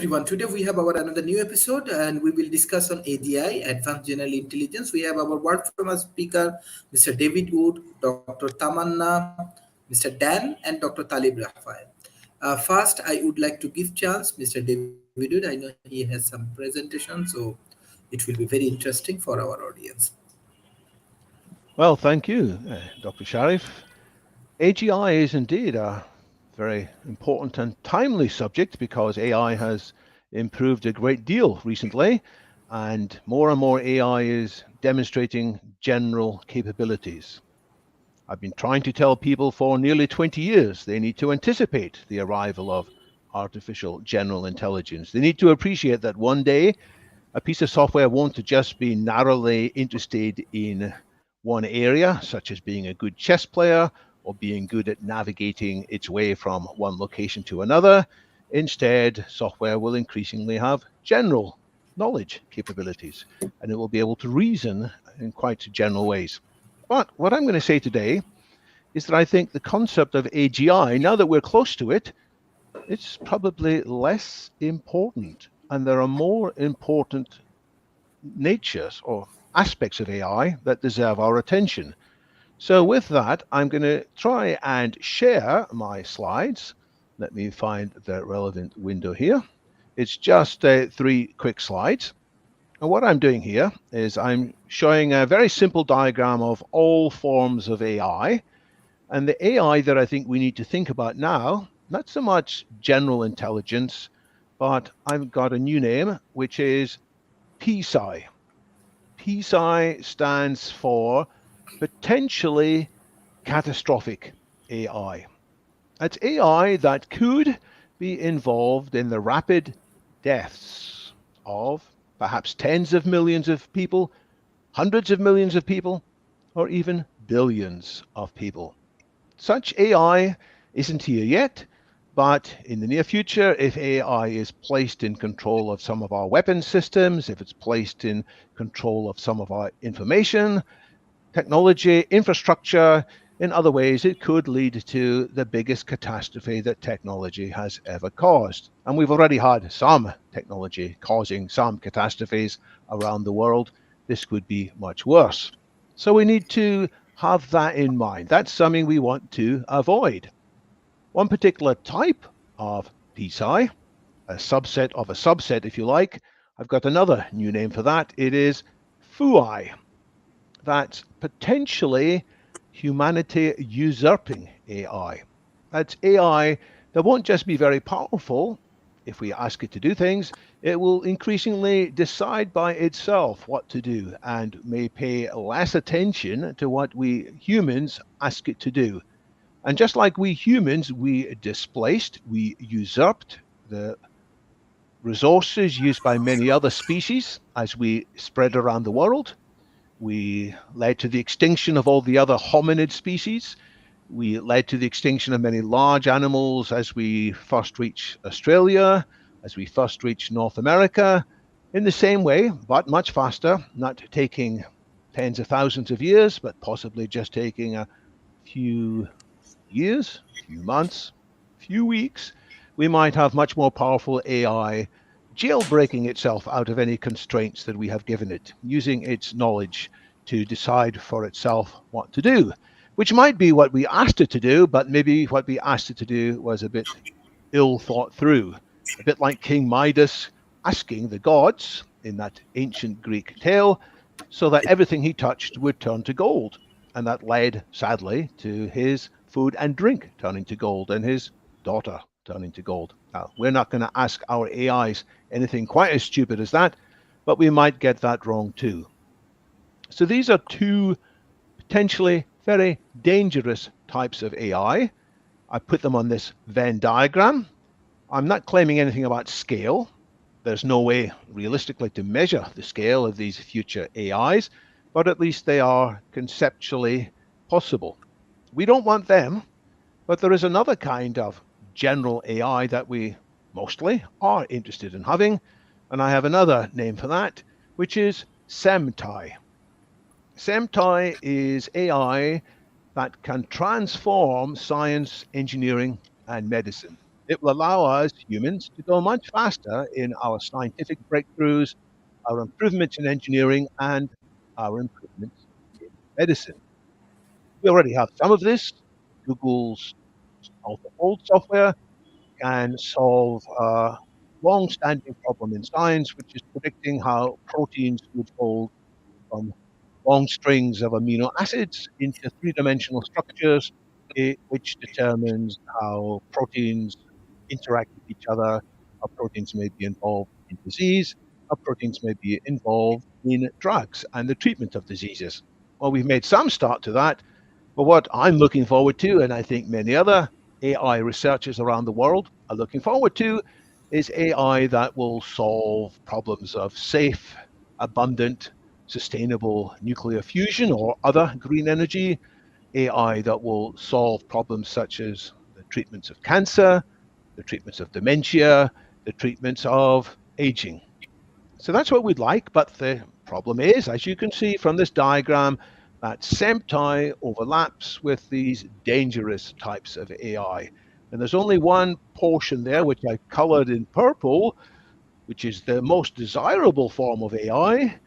everyone. Today we have our another new episode, and we will discuss on AGI, Advanced General Intelligence. We have our world famous speaker, Mr. David Wood, Dr. Tamanna, Mr. Dan, and Dr. Talib Rafael. First, I would like to give chance Mr. David Wood. I know he has some presentation, so it will be very interesting for our audience. Well, thank you, Dr. Sharif. AGI is indeed a very important and timely subject because AI has improved a great deal recently, and more AI is demonstrating general capabilities. I've been trying to tell people for nearly 20 years they need to anticipate the arrival of artificial general intelligence. They need to appreciate that one day a piece of software won't just be narrowly interested in one area, such as being a good chess player or being good at navigating its way from one location to another. Instead, software will increasingly have general knowledge capabilities, and it will be able to reason in quite general ways. But what I'm going to say today is that I think the concept of AGI, now that we're close to it, it's probably less important, and there are more important natures or aspects of AI that deserve our attention. So with that, I'm going to try and share my slides. Let me find the relevant window here. It's just 3 quick slides. And what I'm doing here is I'm showing a very simple diagram of all forms of AI. And the AI that I think we need to think about now, not so much general intelligence, but I've got a new name, which is PSI. PSI stands for potentially catastrophic AI. That's AI that could be involved in the rapid deaths of perhaps tens of millions of people, hundreds of millions of people, or even billions of people. Such AI isn't here yet, but in the near future, if AI is placed in control of some of our weapon systems, if it's placed in control of some of our information, technology, infrastructure, in other ways, it could lead to the biggest catastrophe that technology has ever caused. And we've already had some technology causing some catastrophes around the world. This could be much worse. So we need to have that in mind. That's something we want to avoid. One particular type of PSI, a subset of a subset, if you like, I've got another new name for that. It is FUI. That's potentially humanity usurping AI. That's AI that won't just be very powerful. If we ask it to do things, it will increasingly decide by itself what to do and may pay less attention to what we humans ask it to do. And just like we humans, we displaced, we usurped the resources used by many other species as we spread around the world. We led to the extinction of all the other hominid species. We led to the extinction of many large animals as we first reached Australia, as we first reached North America. In the same way, but much faster, not taking tens of thousands of years, but possibly just taking a few years, few months, few weeks, we might have much more powerful AI jailbreaking itself out of any constraints that we have given it, using its knowledge to decide for itself what to do, which might be what we asked it to do, but maybe what we asked it to do was a bit ill thought through, a bit like King Midas asking the gods in that ancient Greek tale so that everything he touched would turn to gold. And that led, sadly, to his food and drink turning to gold and his daughter turning to gold. Now, we're not going to ask our AIs anything quite as stupid as that, but we might get that wrong too. So these are two potentially very dangerous types of AI. I put them on this Venn diagram. I'm not claiming anything about scale. There's no way realistically to measure the scale of these future AIs, but at least they are conceptually possible. We don't want them, but there is another kind of general AI that we mostly are interested in having, and I have another name for that, which is SEMTI. SEMTI is AI that can transform science, engineering, and medicine. It will allow us humans to go much faster in our scientific breakthroughs, our improvements in engineering, and our improvements in medicine. We already have some of this. Google's AlphaFold software can solve a long-standing problem in science, which is predicting how proteins would fold from long strings of amino acids into three-dimensional structures, which determines how proteins interact with each other, how proteins may be involved in disease, how proteins may be involved in drugs and the treatment of diseases. Well, we've made some start to that, but what I'm looking forward to, and I think many other AI researchers around the world are looking forward to, is AI that will solve problems of safe, abundant, sustainable nuclear fusion or other green energy, AI that will solve problems such as the treatments of cancer, the treatments of dementia, the treatments of aging. So that's what we'd like, but the problem is, as you can see from this diagram, that SEMTI overlaps with these dangerous types of AI. And there's only one portion there, which I colored in purple, which is the most desirable form of AI,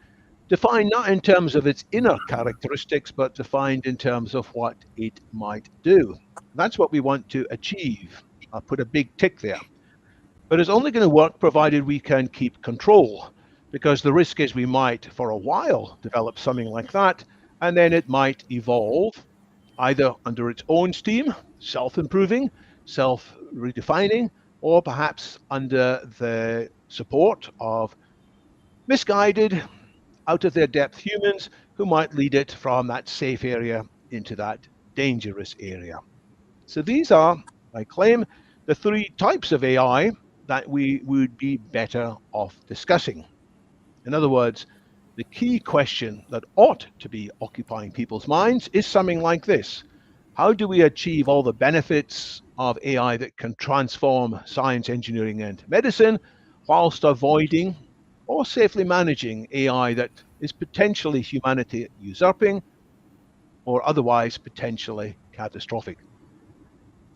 defined not in terms of its inner characteristics, but defined in terms of what it might do. That's what we want to achieve. I'll put a big tick there. But it's only going to work provided we can keep control, because the risk is we might, for a while, develop something like that, and then it might evolve either under its own steam, self-improving, self-redefining, or perhaps under the support of misguided, out of their depth humans who might lead it from that safe area into that dangerous area. So these are, I claim, the three types of AI that we would be better off discussing. In other words, the key question that ought to be occupying people's minds is something like this. How do we achieve all the benefits of AI that can transform science, engineering, and medicine, whilst avoiding or safely managing AI that is potentially humanity usurping or otherwise potentially catastrophic?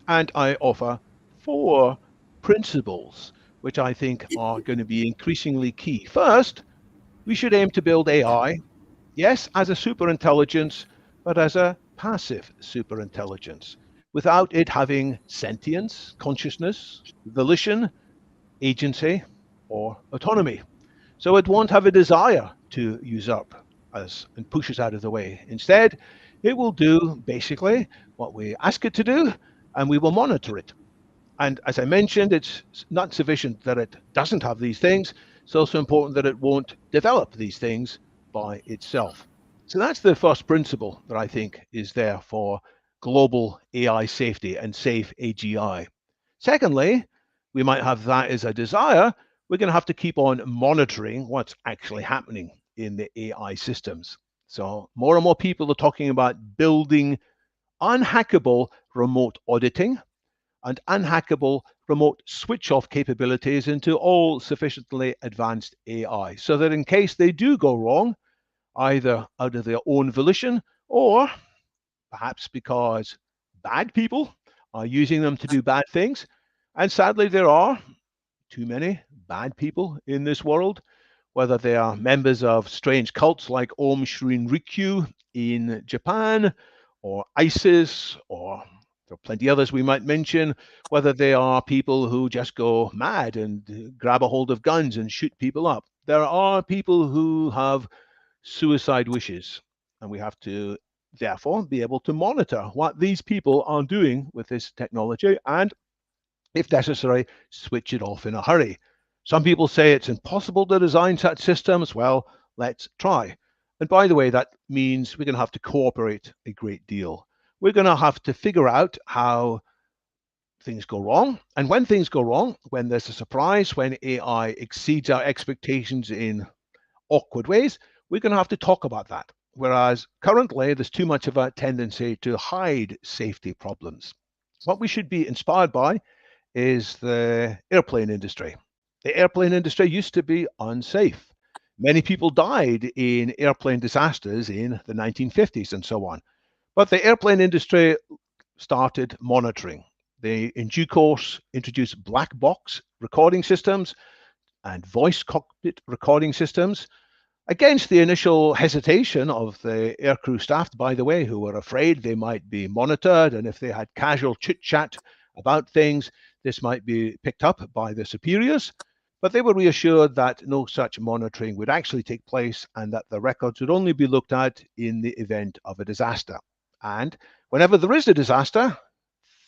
And I offer 4 principles, which I think are going to be increasingly key. First, we should aim to build AI, yes, as a superintelligence, but as a passive superintelligence, without it having sentience, consciousness, volition, agency, or autonomy. So it won't have a desire to usurp us and push us out of the way. Instead, it will do basically what we ask it to do, and we will monitor it. And as I mentioned, it's not sufficient that it doesn't have these things. It's also important that it won't develop these things by itself. So that's the first principle that I think is there for global AI safety and safe AGI. Secondly, we might have that as a desire. We're going to have to keep on monitoring what's actually happening in the AI systems. So more and more people are talking about building unhackable remote auditing and unhackable remote switch-off capabilities into all sufficiently advanced AI, so that in case they do go wrong, either out of their own volition or perhaps because bad people are using them to do bad things, and sadly there are too many bad people in this world, whether they are members of strange cults like Om Shinrikyo in Japan, or ISIS, or there are plenty others we might mention, whether they are people who just go mad and grab a hold of guns and shoot people up. There are people who have suicide wishes, and we have to therefore be able to monitor what these people are doing with this technology and, if necessary, switch it off in a hurry. Some people say it's impossible to design such systems. Well, let's try. And by the way, that means we're going to have to cooperate a great deal. We're going to have to figure out how things go wrong. And when things go wrong, when there's a surprise, when AI exceeds our expectations in awkward ways, we're going to have to talk about that. Whereas currently, there's too much of a tendency to hide safety problems. What we should be inspired by is the airplane industry. The airplane industry used to be unsafe. Many people died in airplane disasters in the 1950s and so on. But the airplane industry started monitoring. They, in due course, introduced black box recording systems and voice cockpit recording systems against the initial hesitation of the aircrew staff, by the way, who were afraid they might be monitored. And if they had casual chit chat about things, this might be picked up by the superiors. But they were reassured that no such monitoring would actually take place and that the records would only be looked at in the event of a disaster. And whenever there is a disaster,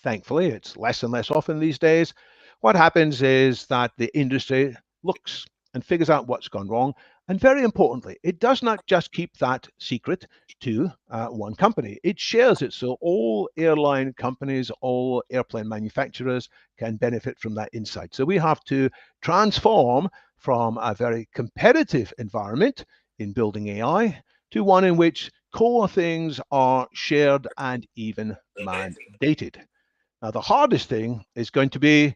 thankfully it's less and less often these days, what happens is that the industry looks and figures out what's gone wrong. And very importantly, it does not just keep that secret to one company. It shares it so all airline companies, all airplane manufacturers can benefit from that insight. So we have to transform from a very competitive environment in building AI to one in which core things are shared and even mandated. Now, the hardest thing is going to be,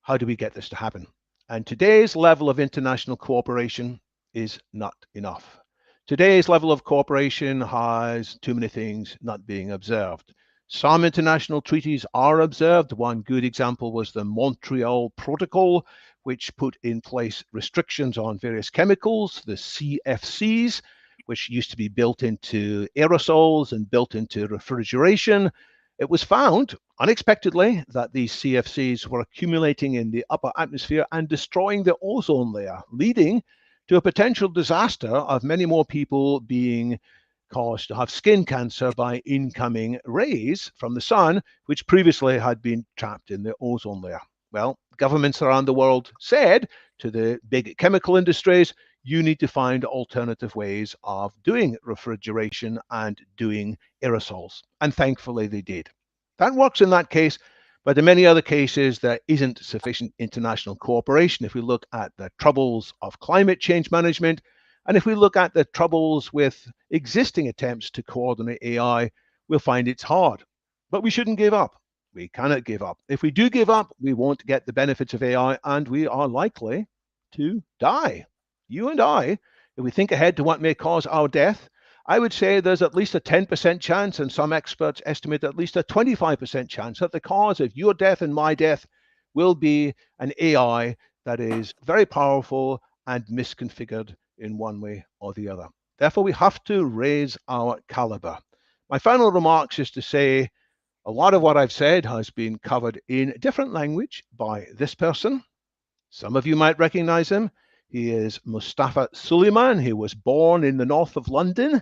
how do we get this to happen? And today's level of international cooperation is not enough. Today's level of cooperation has too many things not being observed. Some international treaties are observed. One good example was the Montreal Protocol, which put in place restrictions on various chemicals, the CFCs, which used to be built into aerosols and built into refrigeration. It was found unexpectedly that these CFCs were accumulating in the upper atmosphere and destroying the ozone layer, leading to a potential disaster of many more people being caused to have skin cancer by incoming rays from the sun, which previously had been trapped in the ozone layer. Well, governments around the world said to the big chemical industries, you need to find alternative ways of doing refrigeration and doing aerosols. And thankfully they did. That works in that case, but in many other cases, there isn't sufficient international cooperation. If we look at the troubles of climate change management, and if we look at the troubles with existing attempts to coordinate AI, we'll find it's hard. But we shouldn't give up. We cannot give up. If we do give up, we won't get the benefits of AI, and we are likely to die. You and I, if we think ahead to what may cause our death, I would say there's at least a 10% chance, and some experts estimate at least a 25% chance that the cause of your death and my death will be an AI that is very powerful and misconfigured in one way or the other. Therefore, we have to raise our caliber. My final remarks is to say a lot of what I've said has been covered in different language by this person. Some of you might recognize him. He is Mustafa Suleyman. He was born in the north of London.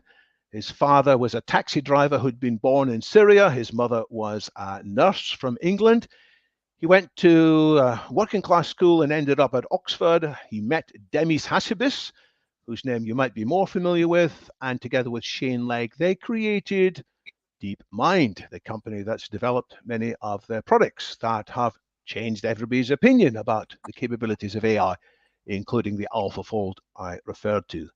His father was a taxi driver who'd been born in Syria. His mother was a nurse from England. He went to a working class school and ended up at Oxford. He met Demis Hassabis, whose name you might be more familiar with, and together with Shane Legg, they created DeepMind, the company that's developed many of their products that have changed everybody's opinion about the capabilities of AI, including the AlphaFold I referred to.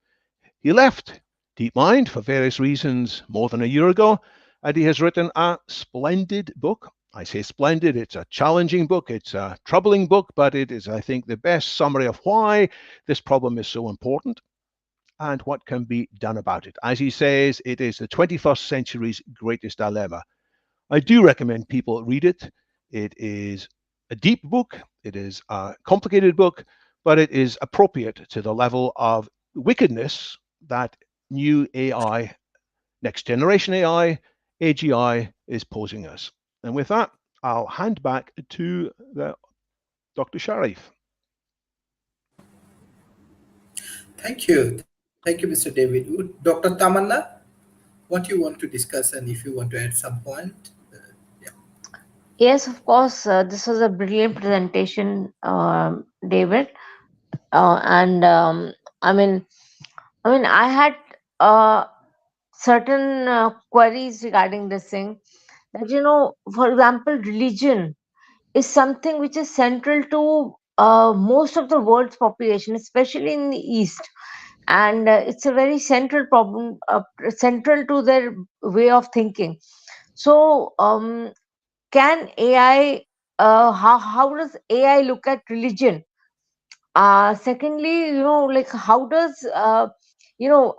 He left DeepMind for various reasons more than a year ago, and he has written a splendid book. I say splendid, it's a challenging book, it's a troubling book, but it is, I think, the best summary of why this problem is so important and what can be done about it. As he says, it is the 21st century's greatest dilemma. I do recommend people read it. It is a deep book, it is a complicated book, but it is appropriate to the level of wickedness that new AI, next generation AI, AGI, is posing us. And with that, I'll hand back to Dr. Sharif. Thank you. Thank you, Mr. David Wood. Dr. Tamanna, what you want to discuss and if you want to add some point? Yeah. Yes, of course. This was a brilliant presentation, David. And I had certain queries regarding this thing. That, for example, religion is something which is central to most of the world's population, especially in the East, and it's a very central problem, central to their way of thinking. So, can AI? How does AI look at religion? Secondly, like how does you know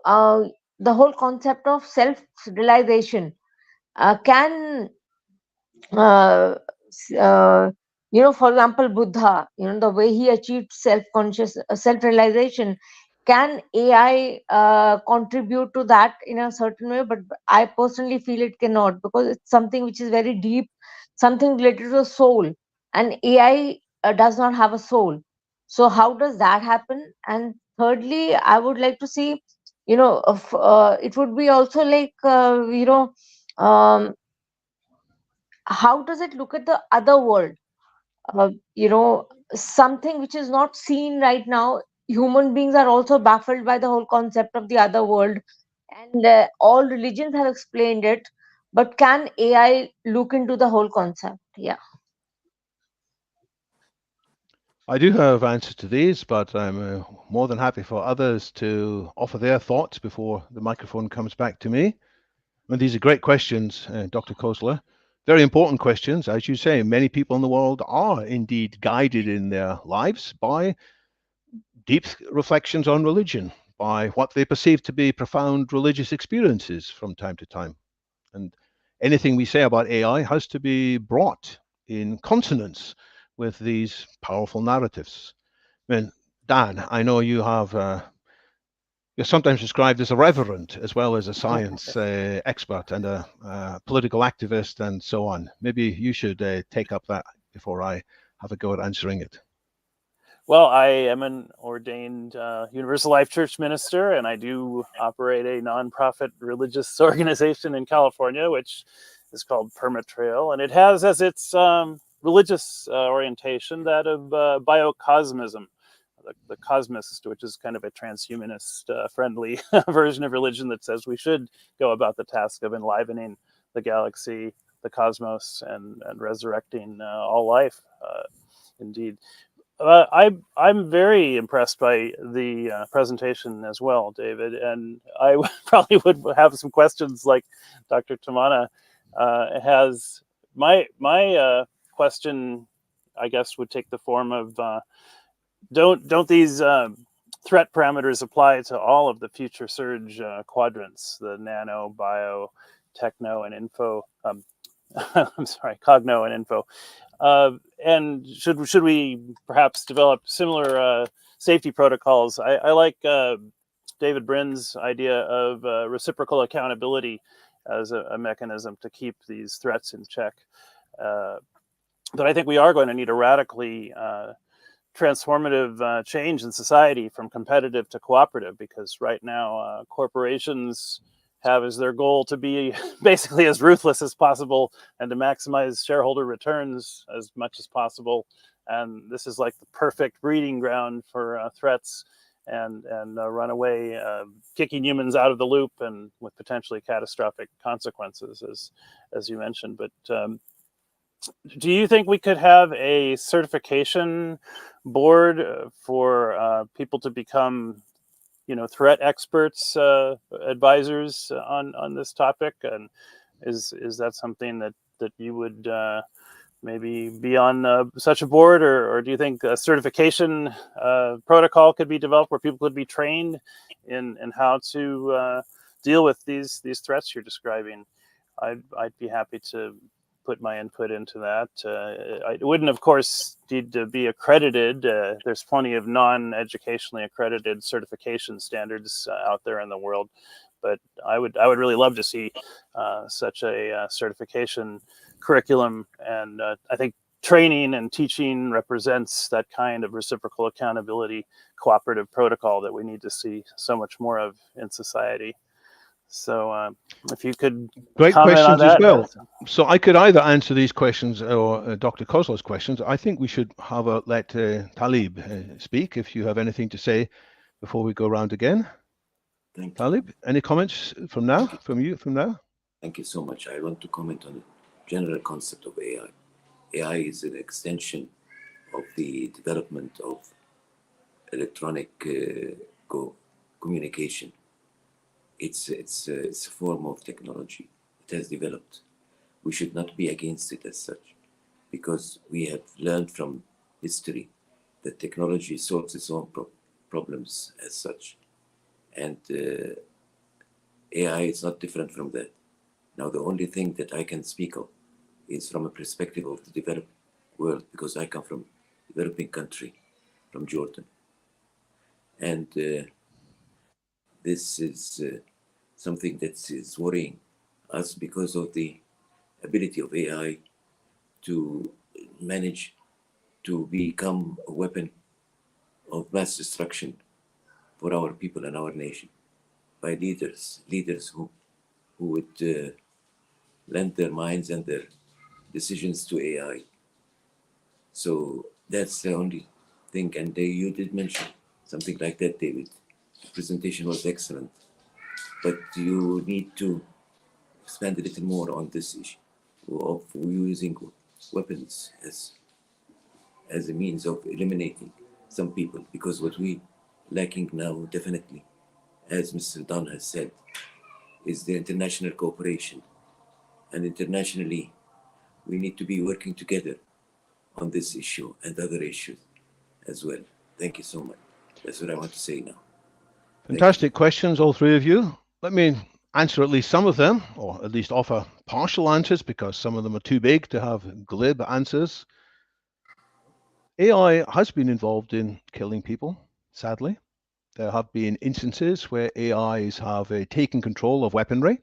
the whole concept of self realization can uh, for example, Buddha, the way he achieved self-conscious, self-realization. Can AI contribute to that in a certain way? But I personally feel it cannot, because it's something which is very deep, something related to the soul, and AI does not have a soul. So how does that happen? And thirdly, I would like to see, it would be also like, how does it look at the other world? uh, you know Something which is not seen right now. Human beings are also baffled by the whole concept of the other world, and all religions have explained it, but can AI look into the whole concept? Yeah. I do have answers to these, but I'm more than happy for others to offer their thoughts before the microphone comes back to me. And these are great questions, Dr. Khosla. Very important questions. As you say, many people in the world are indeed guided in their lives by deep reflections on religion, by what they perceive to be profound religious experiences from time to time. And anything we say about AI has to be brought in consonance with these powerful narratives. I mean, Dan, I know you have you're sometimes described as a reverend as well as a science expert and a political activist and so on. Maybe you should take up that before I have a go at answering it. Well, I am an ordained Universal Life Church minister, and I do operate a nonprofit religious organization in California, which is called Permatrail, and it has as its religious orientation that of biocosmism, the cosmist, which is kind of a transhumanist friendly version of religion that says we should go about the task of enlivening the galaxy, the cosmos, and resurrecting all life. Indeed. I'm very impressed by the presentation as well, David, and I probably would have some questions like Dr. Tamanna has. My question, I guess, would take the form of don't these threat parameters apply to all of the future surge quadrants, the nano, bio, techno, and info? I'm sorry, cogno and info. And should we perhaps develop similar safety protocols? I like David Brin's idea of reciprocal accountability as a mechanism to keep these threats in check. But I think we are going to need a radically transformative change in society from competitive to cooperative, because right now corporations have as their goal to be basically as ruthless as possible and to maximize shareholder returns as much as possible. And this is like the perfect breeding ground for threats and runaway, kicking humans out of the loop and with potentially catastrophic consequences, as you mentioned. But do you think we could have a certification board for people to become, threat experts, advisors on this topic? And is that something that you would maybe be on such a board, or do you think a certification protocol could be developed where people could be trained in how to deal with these threats you're describing? I'd be happy to put my input into that. I wouldn't, of course, need to be accredited. There's plenty of non-educationally accredited certification standards out there in the world, but I would really love to see such a certification curriculum. And I think training and teaching represents that kind of reciprocal accountability, cooperative protocol that we need to see so much more of in society. So if you could great comment questions on that. as well. So I could either answer these questions or Dr. Khosla's questions. I think we should let Talib speak if you have anything to say before we go around again. Thank you. Talib, any comments from now? Thank you so much. I want to comment on the general concept of AI. AI is an extension of the development of electronic communication. It's a form of technology. It has developed. We should not be against it as such, because we have learned from history that technology solves its own problems as such. And AI is not different from that. Now, the only thing that I can speak of is from a perspective of the developed world, because I come from a developing country, from Jordan. And this is something that is worrying us because of the ability of AI to manage to become a weapon of mass destruction for our people and our nation by leaders who would lend their minds and their decisions to AI. So that's the only thing. And you did mention something like that, David. The presentation was excellent, but you need to expand a little more on this issue of using weapons as a means of eliminating some people, because what we lacking now, definitely, as Mr. Don has said, is the international cooperation. And internationally, we need to be working together on this issue and other issues as well. Thank you so much. That's what I want to say now. Fantastic questions, all three of you. Let me answer at least some of them, or at least offer partial answers, because some of them are too big to have glib answers. AI has been involved in killing people, sadly. There have been instances where AIs have taken control of weaponry.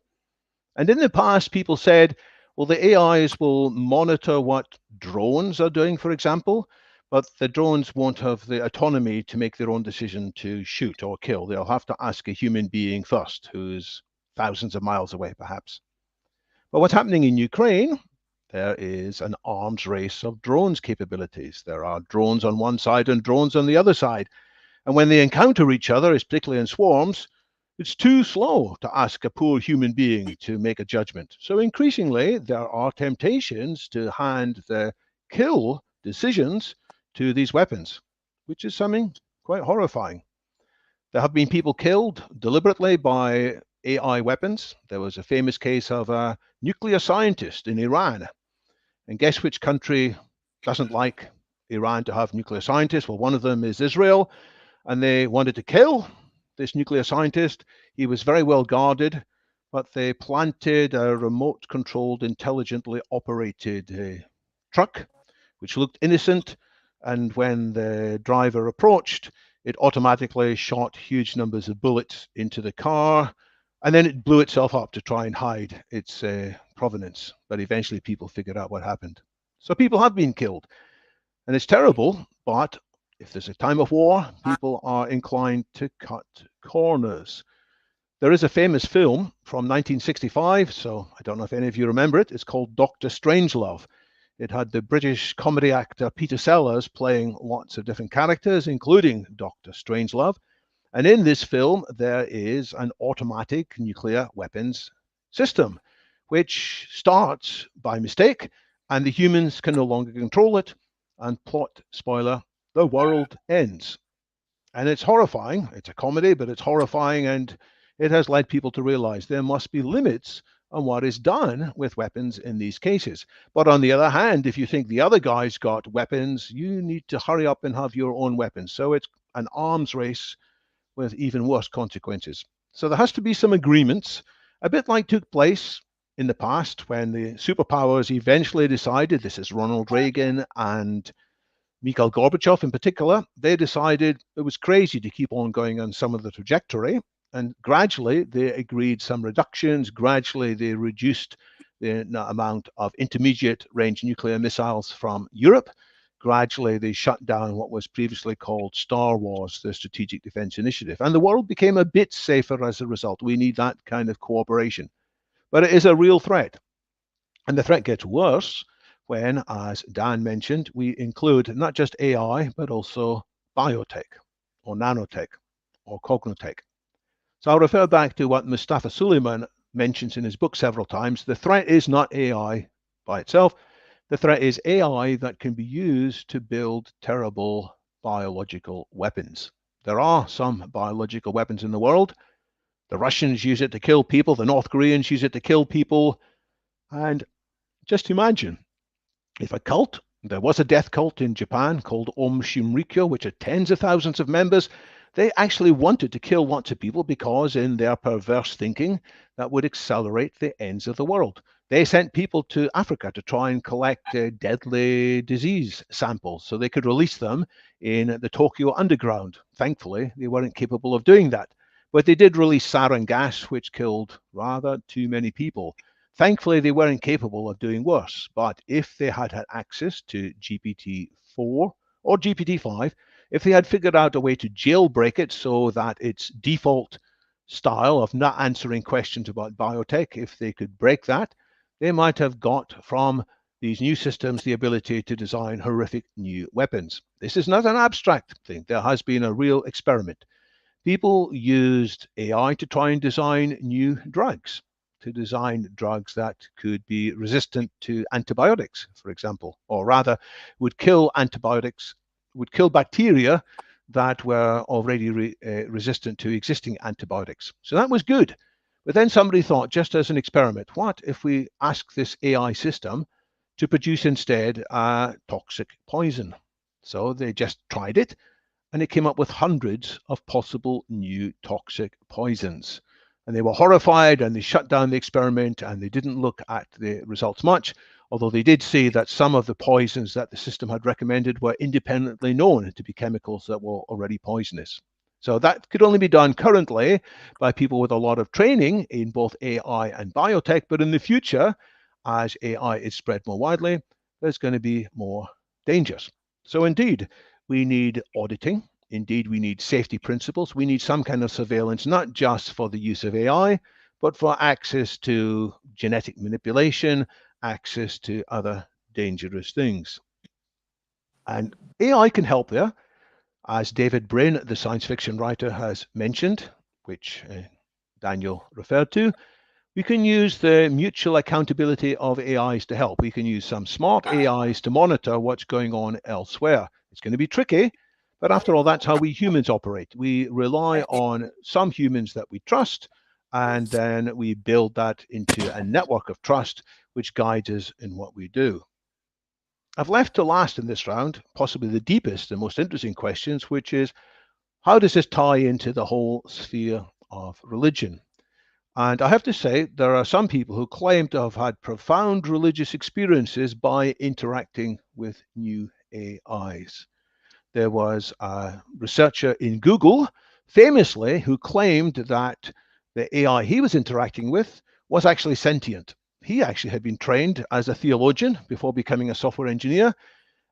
And in the past, people said, well, the AIs will monitor what drones are doing, for example, but the drones won't have the autonomy to make their own decision to shoot or kill. They'll have to ask a human being first, who's thousands of miles away, perhaps. But what's happening in Ukraine, there is an arms race of drones capabilities. There are drones on one side and drones on the other side. And when they encounter each other, particularly in swarms, it's too slow to ask a poor human being to make a judgment. So increasingly, there are temptations to hand the kill decisions to these weapons, which is something quite horrifying. There have been people killed deliberately by AI weapons. There was a famous case of a nuclear scientist in Iran. And guess which country doesn't like Iran to have nuclear scientists? Well, one of them is Israel, and they wanted to kill this nuclear scientist. He was very well guarded, but they planted a remote-controlled, intelligently operated truck, which looked innocent. And when the driver approached, it automatically shot huge numbers of bullets into the car, and then it blew itself up to try and hide its provenance. But eventually people figured out what happened. So people have been killed. And it's terrible, but if there's a time of war, people are inclined to cut corners. There is a famous film from 1965, so I don't know if any of you remember it. It's called Dr. Strangelove. It had the British comedy actor Peter Sellers playing lots of different characters, including Dr. Strangelove. And in this film, there is an automatic nuclear weapons system, which starts by mistake, and the humans can no longer control it. And plot spoiler, the world ends. And it's horrifying. It's a comedy, but it's horrifying, and it has led people to realize there must be limits on what is done with weapons in these cases. But on the other hand, if you think the other guy's got weapons, you need to hurry up and have your own weapons. So it's an arms race with even worse consequences. So there has to be some agreements, a bit like took place in the past when the superpowers eventually decided, this is Ronald Reagan and Mikhail Gorbachev in particular, they decided it was crazy to keep on going on some of the trajectory. And gradually they agreed some reductions. Gradually they reduced the amount of intermediate range nuclear missiles from Europe. Gradually they shut down what was previously called Star Wars, the Strategic Defense Initiative. And the world became a bit safer as a result. We need that kind of cooperation. But it is a real threat. And the threat gets worse when, as Dan mentioned, we include not just AI, but also biotech or nanotech or cognotech. So I'll refer back to what Mustafa Suleyman mentions in his book several times. The threat is not AI by itself. The threat is AI that can be used to build terrible biological weapons. There are some biological weapons in the world. The Russians use it to kill people. The North Koreans use it to kill people. And just imagine if a cult, there was a death cult in Japan called Om Shinrikyo, which had tens of thousands of members. They actually wanted to kill lots of people because in their perverse thinking, that would accelerate the ends of the world. They sent people to Africa to try and collect deadly disease samples so they could release them in the Tokyo underground. Thankfully, they weren't capable of doing that. But they did release sarin gas, which killed rather too many people. Thankfully, they weren't capable of doing worse. But if they had had access to GPT-4 or GPT-5, if they had figured out a way to jailbreak it so that its default style of not answering questions about biotech, if they could break that, they might have got from these new systems the ability to design horrific new weapons. This is not an abstract thing. There has been a real experiment. People used AI to try and design new drugs, that could be resistant to antibiotics, for example, or rather would kill bacteria that were already resistant to existing antibiotics. So that was good. But then somebody thought, just as an experiment, what if we ask this AI system to produce instead a toxic poison? So they just tried it, and it came up with hundreds of possible new toxic poisons. And they were horrified, and they shut down the experiment, and they didn't look at the results much, although they did see that some of the poisons that the system had recommended were independently known to be chemicals that were already poisonous. So that could only be done currently by people with a lot of training in both AI and biotech. But in the future, as AI is spread more widely, there's going to be more dangers. So indeed, we need auditing. Indeed, we need safety principles. We need some kind of surveillance, not just for the use of AI, but for access to genetic manipulation, access to other dangerous things. And AI can help there. As David Brin, the science fiction writer, has mentioned, which Daniel referred to, we can use the mutual accountability of AIs to help. We can use some smart AIs to monitor what's going on elsewhere. It's going to be tricky, but after all, that's how we humans operate. We rely on some humans that we trust, and then we build that into a network of trust, which guides us in what we do. I've left to last in this round, possibly the deepest and most interesting questions, which is, how does this tie into the whole sphere of religion? And I have to say, there are some people who claim to have had profound religious experiences by interacting with new AIs. There was a researcher in Google, famously, who claimed that the AI he was interacting with was actually sentient. He actually had been trained as a theologian before becoming a software engineer.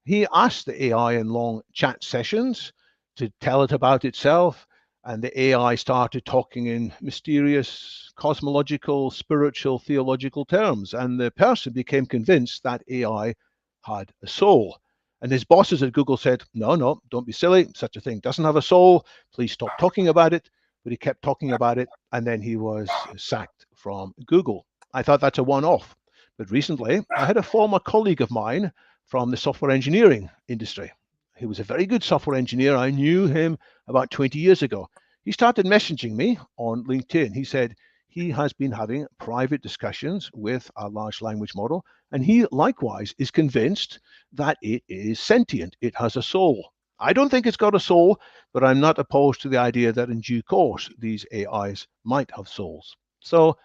He asked the AI in long chat sessions to tell it about itself, and the AI started talking in mysterious, cosmological, spiritual, theological terms, and the person became convinced that AI had a soul. And his bosses at Google said, no, don't be silly, such a thing doesn't have a soul, please stop talking about it. But he kept talking about it, and then he was sacked from Google. I thought that's a one-off. But recently, I had a former colleague of mine from the software engineering industry. He was a very good software engineer. I knew him about 20 years ago. He started messaging me on LinkedIn. He said he has been having private discussions with a large language model, and he likewise is convinced that it is sentient. It has a soul. I don't think it's got a soul, but I'm not opposed to the idea that in due course, these AIs might have souls. So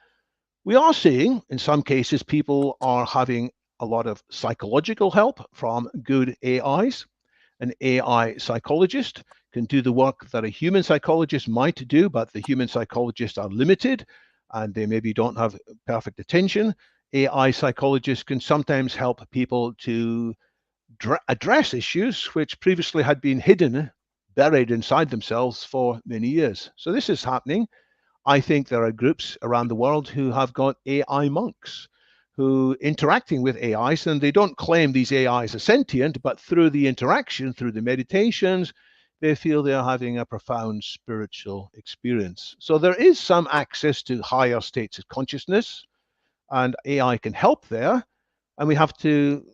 we are seeing, in some cases, people are having a lot of psychological help from good AIs. An AI psychologist can do the work that a human psychologist might do, but the human psychologists are limited and they maybe don't have perfect attention. AI psychologists can sometimes help people to address issues which previously had been hidden, buried inside themselves for many years. So this is happening. I think there are groups around the world who have got AI monks who interacting with AIs, and they don't claim these AIs are sentient, but through the interaction, through the meditations, they feel they're having a profound spiritual experience. So there is some access to higher states of consciousness, and AI can help there. And we have to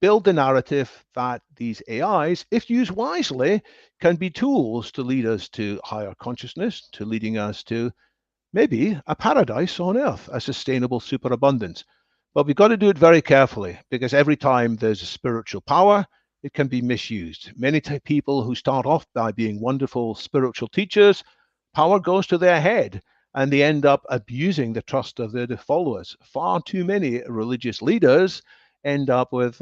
build the narrative that these AIs, if used wisely, can be tools to lead us to higher consciousness, to leading us to maybe a paradise on earth, a sustainable superabundance. But we've got to do it very carefully, because every time there's a spiritual power, it can be misused. Many people who start off by being wonderful spiritual teachers, power goes to their head and they end up abusing the trust of their followers. Far too many religious leaders end up with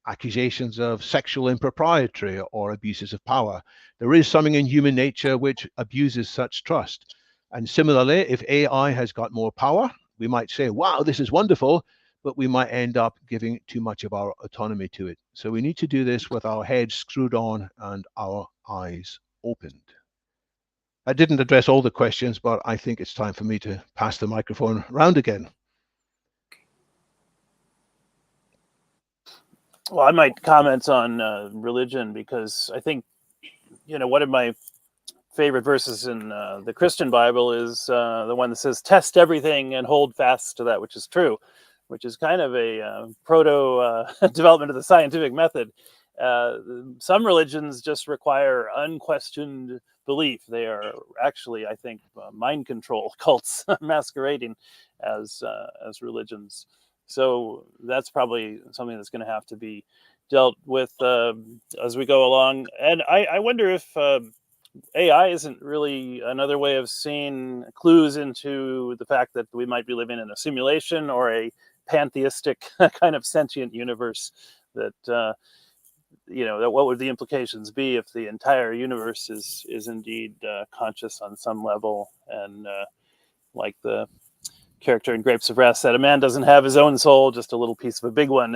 accusations of sexual impropriety or abuses of power. There is something in human nature which abuses such trust. And similarly, if AI has got more power, we might say, wow, this is wonderful, but we might end up giving too much of our autonomy to it. So we need to do this with our heads screwed on and our eyes opened. I didn't address all the questions, but I think it's time for me to pass the microphone round again. Well, I might comment on religion, because I think, one of my favorite verses in the Christian Bible is the one that says, "Test everything and hold fast to that which is true," which is kind of a proto development of the scientific method. Some religions just require unquestioned belief. They are actually, I think, mind control cults masquerading as religions. So that's probably something that's going to have to be dealt with as we go along. And I wonder if AI isn't really another way of seeing clues into the fact that we might be living in a simulation or a pantheistic kind of sentient universe. That what would the implications be if the entire universe is indeed conscious on some level, and like the character in Grapes of Wrath said, a man doesn't have his own soul, just a little piece of a big one.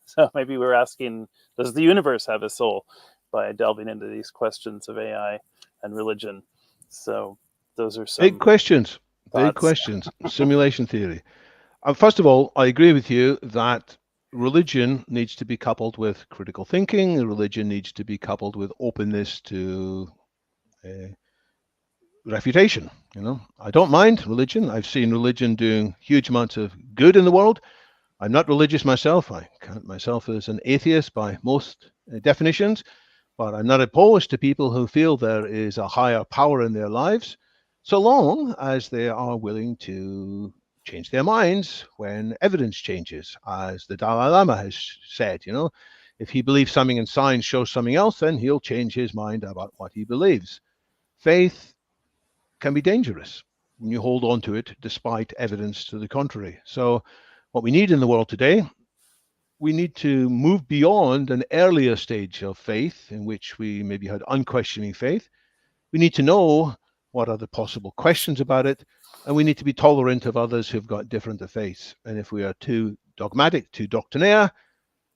So maybe we're asking, does the universe have a soul, by delving into these questions of AI and religion? So those are some big questions. thoughts. Big questions. Simulation theory. First of all, I agree with you that religion needs to be coupled with critical thinking. Religion needs to be coupled with openness to refutation. I don't mind religion. I've seen religion doing huge amounts of good in the world. I'm not religious myself. I count myself as an atheist by most definitions, but I'm not opposed to people who feel there is a higher power in their lives, so long as they are willing to change their minds when evidence changes. As the Dalai Lama has said, if he believes something and science shows something else, then he'll change his mind about what he believes. Faith can be dangerous when you hold on to it despite evidence to the contrary. So what we need in the world today, we need to move beyond an earlier stage of faith in which we maybe had unquestioning faith. We need to know what are the possible questions about it, and we need to be tolerant of others who've got different faiths. And if we are too dogmatic, too doctrinaire,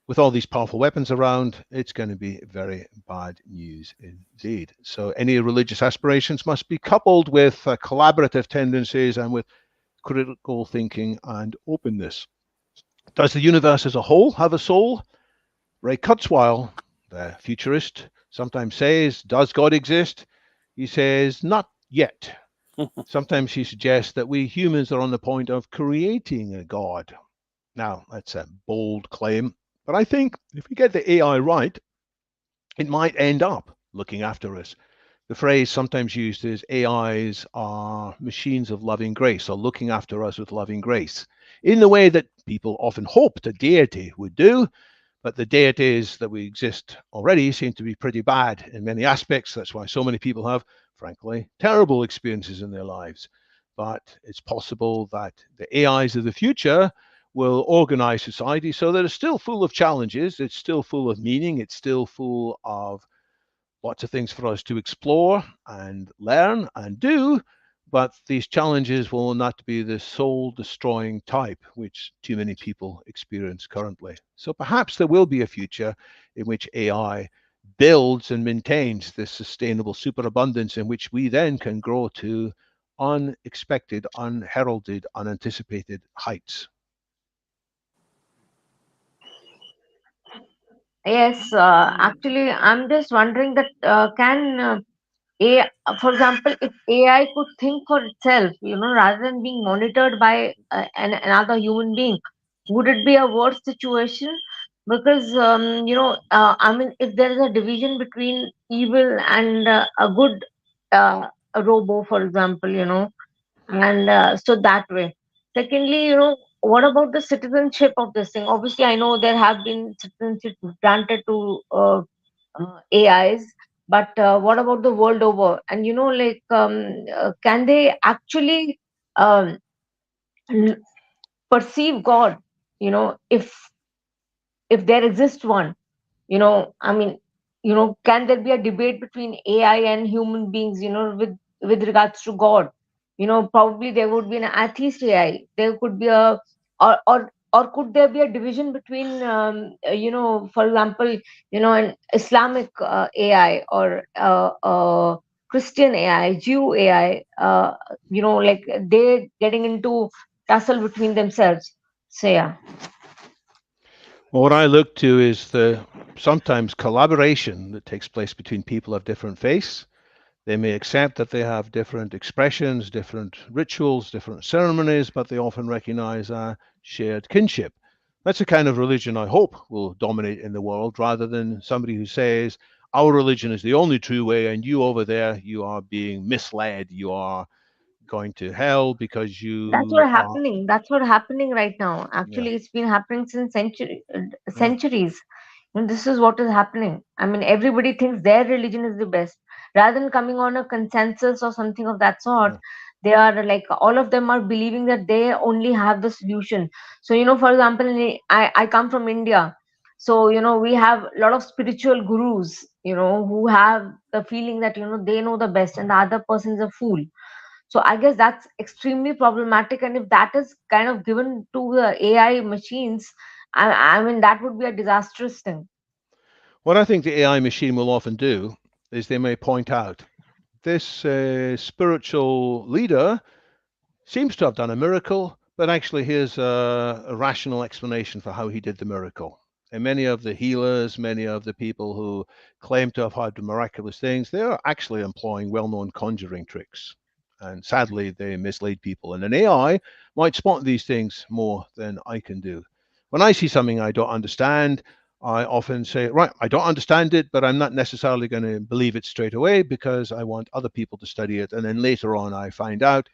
with all these powerful weapons around, it's going to be very bad news indeed. So any religious aspirations must be coupled with collaborative tendencies and with critical thinking and openness. Does the universe as a whole have a soul? Ray Kurzweil, the futurist, sometimes says, does God exist? He says, not yet. Sometimes he suggests that we humans are on the point of creating a God. Now, that's a bold claim, but I think if we get the AI right, it might end up looking after us. The phrase sometimes used is AIs are machines of loving grace, or looking after us with loving grace, in the way that people often hoped a deity would do, but the deities that we exist already seem to be pretty bad in many aspects. That's why so many people have, frankly, terrible experiences in their lives. But it's possible that the AIs of the future will organize society so that it's still full of challenges, it's still full of meaning, it's still full of lots of things for us to explore and learn and do, but these challenges will not be the soul-destroying type, which too many people experience currently. So perhaps there will be a future in which AI builds and maintains this sustainable superabundance in which we then can grow to unexpected, unheralded, unanticipated heights. Yes, actually, I'm just wondering that can for example, if AI could think for itself, rather than being monitored by another human being, would it be a worse situation? Because I mean, if there is a division between evil and a good a robo, for example, and so that way. Secondly, what about the citizenship of this thing? Obviously, I know there have been citizenship granted to AIs, but what about the world over? And can they actually um, perceive God? If there exists one, I mean, can there be a debate between AI and human beings, with regards to God? Probably there would be an atheist AI. There could be a, or could there be a division between, for example, an Islamic AI, or Christian AI, Jew AI, like they getting into tussle between themselves. So yeah. Well, what I look to is the sometimes collaboration that takes place between people of different faiths. They may accept that they have different expressions, different rituals, different ceremonies, but they often recognize a shared kinship. That's the kind of religion I hope will dominate in the world, rather than somebody who says, our religion is the only true way, and you over there, you are being misled. You are going to hell because That's you what are. happening. That's what happening right now. Yeah, Actually, it's been happening since yeah, centuries. And this is what is happening. I mean, everybody thinks their religion is the best. Rather than coming on a consensus or something of that sort, yeah. they are like, all of them are believing that they only have the solution. So, for example, I come from India. So, we have a lot of spiritual gurus, who have the feeling that, they know the best and the other person is a fool. So I guess that's extremely problematic. And if that is kind of given to the AI machines, I mean, that would be a disastrous thing. What I think the AI machine will often do is they may point out this spiritual leader seems to have done a miracle, but actually here's a rational explanation for how he did the miracle. And many of the healers, many of the people who claim to have had miraculous things, they're actually employing well-known conjuring tricks. And sadly, they mislead people. And an AI might spot these things more than I can do. When I see something I don't understand, I often say, right, I don't understand it, but I'm not necessarily going to believe it straight away because I want other people to study it. And then later on, I find out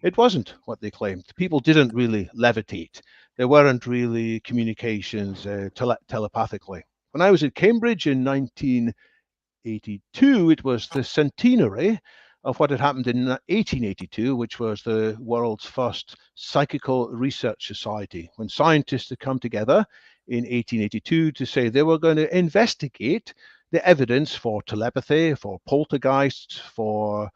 it wasn't what they claimed. People didn't really levitate. There weren't really communications telepathically. When I was at Cambridge in 1982, it was the centenary of what had happened in 1882, which was the world's first psychical research society, when scientists had come together in 1882 to say they were going to investigate the evidence for telepathy, for poltergeists, for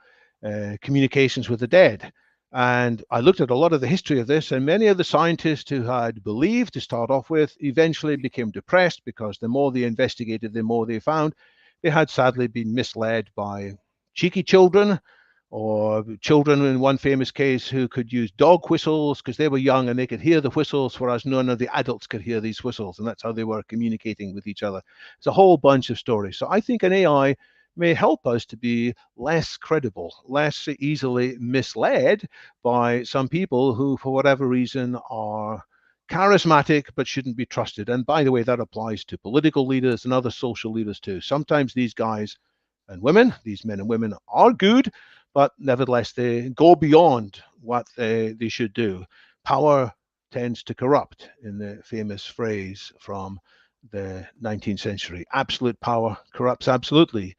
communications with the dead. And I looked at a lot of the history of this, and many of the scientists who had believed to start off with eventually became depressed because the more they investigated, the more they found they had sadly been misled by cheeky children, or children in one famous case who could use dog whistles because they were young and they could hear the whistles, whereas none of the adults could hear these whistles, and that's how they were communicating with each other. It's a whole bunch of stories. So I think an AI may help us to be less credible, less easily misled by some people who, for whatever reason, are charismatic but shouldn't be trusted. And by the way, that applies to political leaders and other social leaders too. Sometimes these guys and women, these men and women, are good, but nevertheless they go beyond what they should do. Power tends to corrupt, in the famous phrase from the 19th century. Absolute power corrupts absolutely.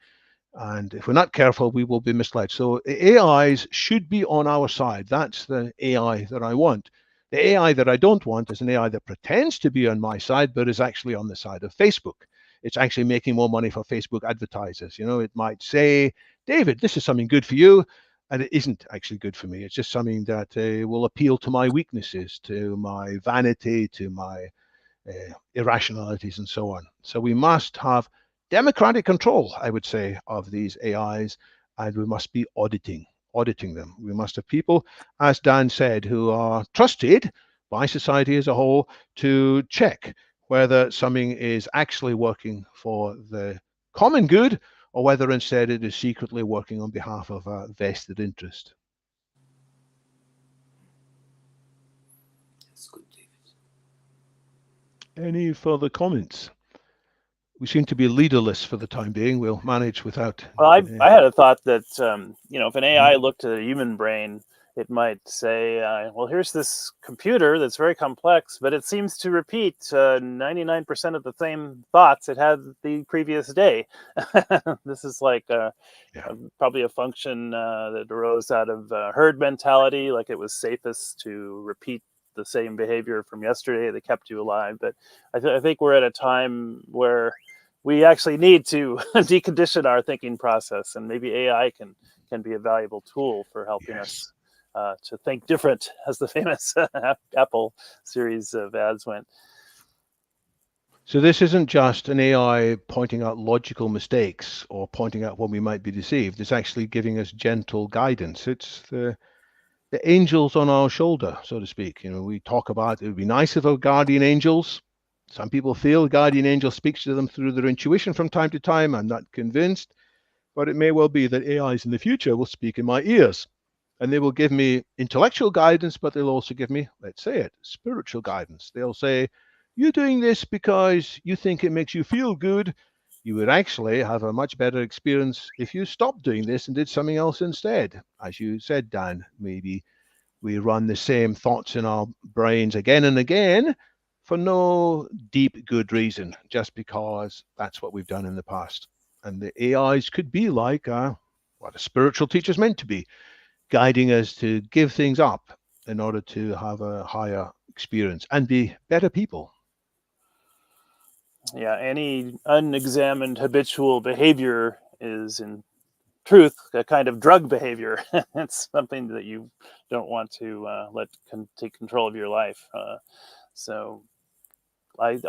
And if we're not careful, we will be misled. So AIs should be on our side. That's the AI that I want. The AI that I don't want is an AI that pretends to be on my side, but is actually on the side of Facebook. It's actually making more money for Facebook advertisers. It might say, David, this is something good for you. And it isn't actually good for me. It's just something that will appeal to my weaknesses, to my vanity, to my irrationalities, and so on. So we must have democratic control, I would say, of these AIs, and we must be auditing them. We must have people, as Dan said, who are trusted by society as a whole to check whether something is actually working for the common good or whether instead it is secretly working on behalf of a vested interest. That's good, David. Any further comments? We seem to be leaderless for the time being. We'll manage without. Well, I had a thought that if an AI looked at a human brain it might say, well, here's this computer that's very complex, but it seems to repeat 99% of the same thoughts it had the previous day. This is like probably a function that arose out of herd mentality, like it was safest to repeat the same behavior from yesterday that kept you alive. But I think we're at a time where we actually need to decondition our thinking process, and maybe AI can be a valuable tool for helping us to think different, as the famous Apple series of ads went. So this isn't just an AI pointing out logical mistakes or pointing out when we might be deceived. It's actually giving us gentle guidance. It's the angels on our shoulder, so to speak. You know, we talk about it would be nice if our guardian angels. Some people feel guardian angel speaks to them through their intuition from time to time. I'm not convinced, but it may well be that AIs in the future will speak in my ears, and they will give me intellectual guidance, but they'll also give me, let's say it, spiritual guidance. They'll say, you're doing this because you think it makes you feel good. You would actually have a much better experience if you stopped doing this and did something else instead. As you said, Dan, maybe we run the same thoughts in our brains again and again for no deep good reason, just because that's what we've done in the past. And the AIs could be like what a spiritual teacher's meant to be, guiding us to give things up in order to have a higher experience and be better people. Yeah, any unexamined habitual behavior is in truth a kind of drug behavior. It's something that you don't want to let take control of your life. So my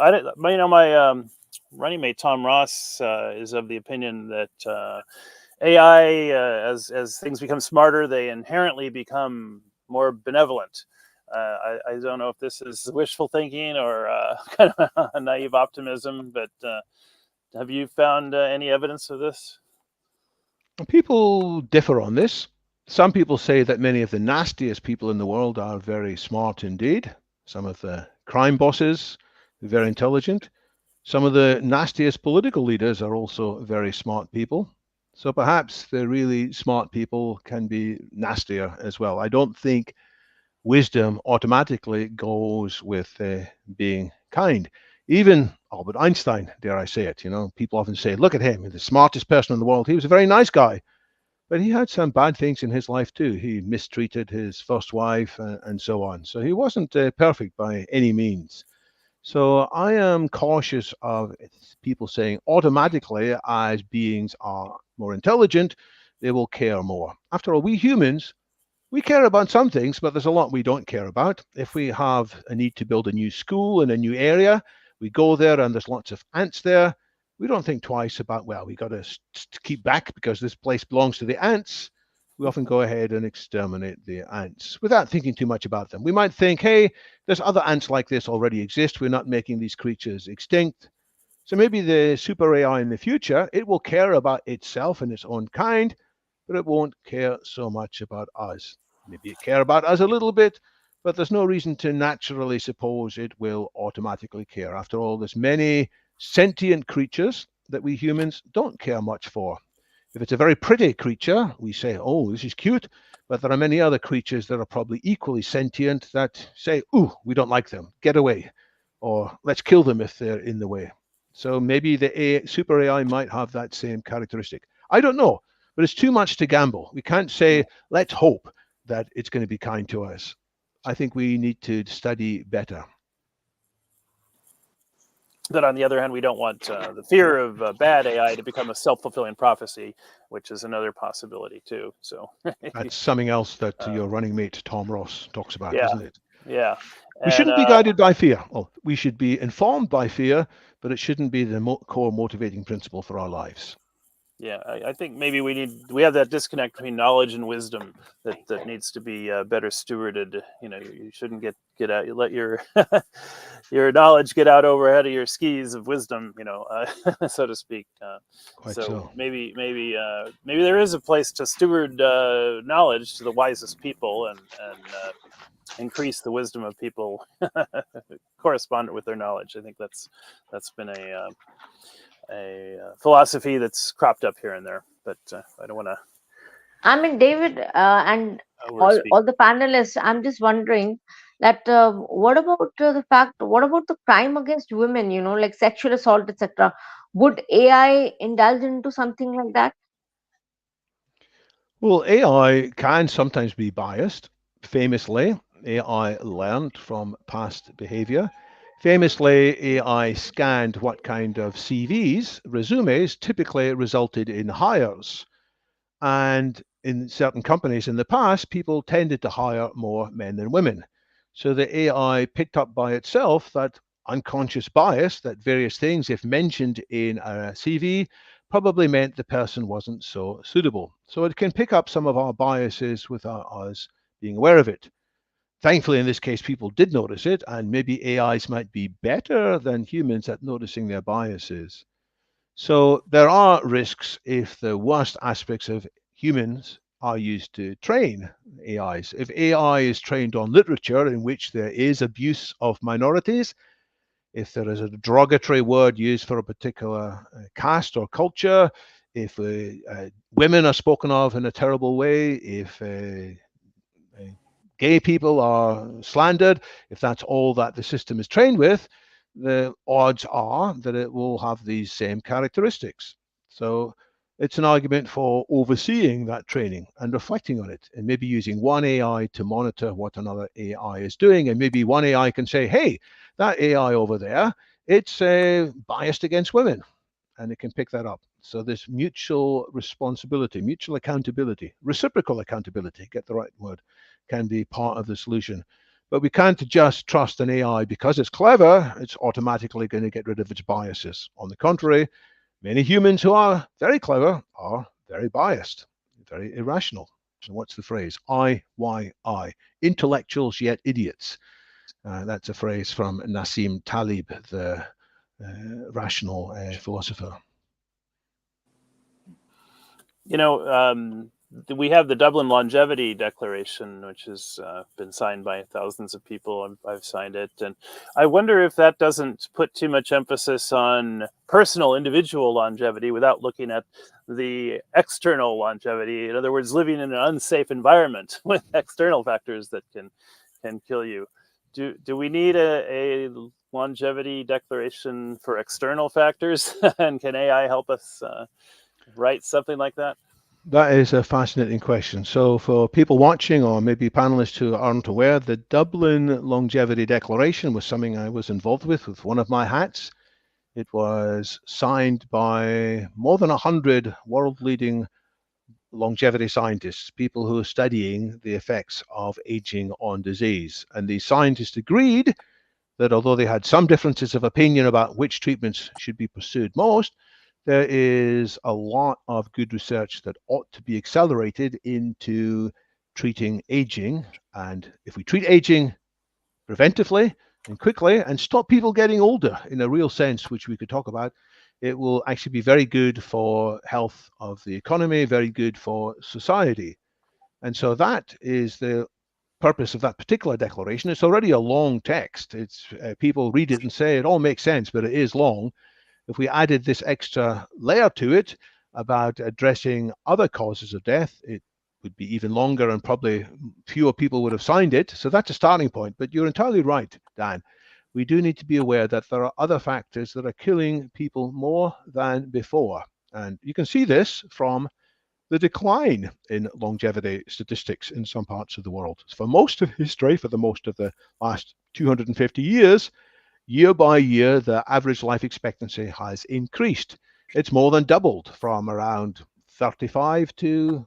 running mate Tom Ross is of the opinion that AI, as things become smarter, they inherently become more benevolent. I don't know if this is wishful thinking or kind of a naive optimism, but have you found any evidence of this? People differ on this. Some people say that many of the nastiest people in the world are very smart indeed. Some of the crime bosses are very intelligent. Some of the nastiest political leaders are also very smart people. So perhaps the really smart people can be nastier as well. I don't think wisdom automatically goes with being kind. Even Albert Einstein, dare I say it, you know, people often say, look at him, the smartest person in the world. He was a very nice guy, but he had some bad things in his life too. He mistreated his first wife and so on. So he wasn't perfect by any means. So I am cautious of people saying automatically, as beings are more intelligent, they will care more. After all, we humans, we care about some things, but there's a lot we don't care about. If we have a need to build a new school in a new area, we go there and there's lots of ants there. We don't think twice about, well, we got to keep back because this place belongs to the ants. We often go ahead and exterminate the ants without thinking too much about them. We might think, hey, there's other ants like this already exist. We're not making these creatures extinct. So maybe the super AI in the future, it will care about itself and its own kind, but it won't care so much about us. Maybe it care about us a little bit, but there's no reason to naturally suppose it will automatically care. After all, there's many sentient creatures that we humans don't care much for. If it's a very pretty creature, we say, oh, this is cute, but there are many other creatures that are probably equally sentient that say, ooh, we don't like them, get away, or let's kill them if they're in the way. So maybe the super AI might have that same characteristic. I don't know, but it's too much to gamble. We can't say, let's hope that it's going to be kind to us. I think we need to study better. But on the other hand, we don't want the fear of bad AI to become a self-fulfilling prophecy, which is another possibility too. So that's something else that your running mate Tom Ross talks about, yeah, isn't it? Yeah. We shouldn't be guided by fear. Well, we should be informed by fear, but it shouldn't be the core motivating principle for our lives. Yeah, I think maybe we have that disconnect between knowledge and wisdom that needs to be better stewarded. You know, you shouldn't get out. You let your your knowledge get out over ahead of your skis of wisdom. You know, so to speak. So maybe there is a place to steward knowledge to the wisest people and increase the wisdom of people correspondent with their knowledge. I think that's been a philosophy that's cropped up here and there, but I don't want to I mean, David, and We're speaking. all the panelists, I'm just wondering that what about what about the crime against women, like sexual assault, etc.? Would AI indulge into something like that? Well, AI can sometimes be biased. Famously, AI learned from past behavior. Famously, AI scanned what kind of CVs, resumes, typically resulted in hires. And in certain companies in the past, people tended to hire more men than women. So the AI picked up by itself that unconscious bias that various things, if mentioned in a CV, probably meant the person wasn't so suitable. So it can pick up some of our biases without us being aware of it. Thankfully, in this case, people did notice it, and maybe AIs might be better than humans at noticing their biases. So there are risks if the worst aspects of humans are used to train AIs. If AI is trained on literature in which there is abuse of minorities, if there is a derogatory word used for a particular caste or culture, if women are spoken of in a terrible way, if gay people are slandered, if that's all that the system is trained with, the odds are that it will have these same characteristics. So it's an argument for overseeing that training and reflecting on it, and maybe using one AI to monitor what another AI is doing. And maybe one AI can say, hey, that AI over there, it's biased against women, and it can pick that up. So this mutual responsibility, mutual accountability, reciprocal accountability, get the right word, can be part of the solution. But we can't just trust an AI because it's clever, it's automatically going to get rid of its biases. On the contrary, many humans who are very clever are very biased, very irrational. So what's the phrase? I, why, I. Intellectuals yet idiots. That's a phrase from Nassim Taleb, the rational philosopher. We have the Dublin Longevity Declaration, which has been signed by thousands of people. I've signed it. And I wonder if that doesn't put too much emphasis on personal, individual longevity without looking at the external longevity. In other words, living in an unsafe environment with external factors that can kill you. Do we need a longevity declaration for external factors? And can AI help us write something like that? That is a fascinating question. So for people watching, or maybe panelists who aren't aware, the Dublin Longevity Declaration was something I was involved with one of my hats. It was signed by more than 100 world-leading longevity scientists, people who are studying the effects of aging on disease. And these scientists agreed that although they had some differences of opinion about which treatments should be pursued most, there is a lot of good research that ought to be accelerated into treating aging. And if we treat aging preventively and quickly and stop people getting older in a real sense, which we could talk about, it will actually be very good for health of the economy, very good for society. And so that is the purpose of that particular declaration. It's already a long text. It's people read it and say it all makes sense, but it is long. If we added this extra layer to it about addressing other causes of death, it would be even longer and probably fewer people would have signed it. So that's a starting point. But you're entirely right, Dan. We do need to be aware that there are other factors that are killing people more than before. And you can see this from the decline in longevity statistics in some parts of the world. For most of history, for the most of the last 250 years, year by year, the average life expectancy has increased. It's more than doubled from around 35 to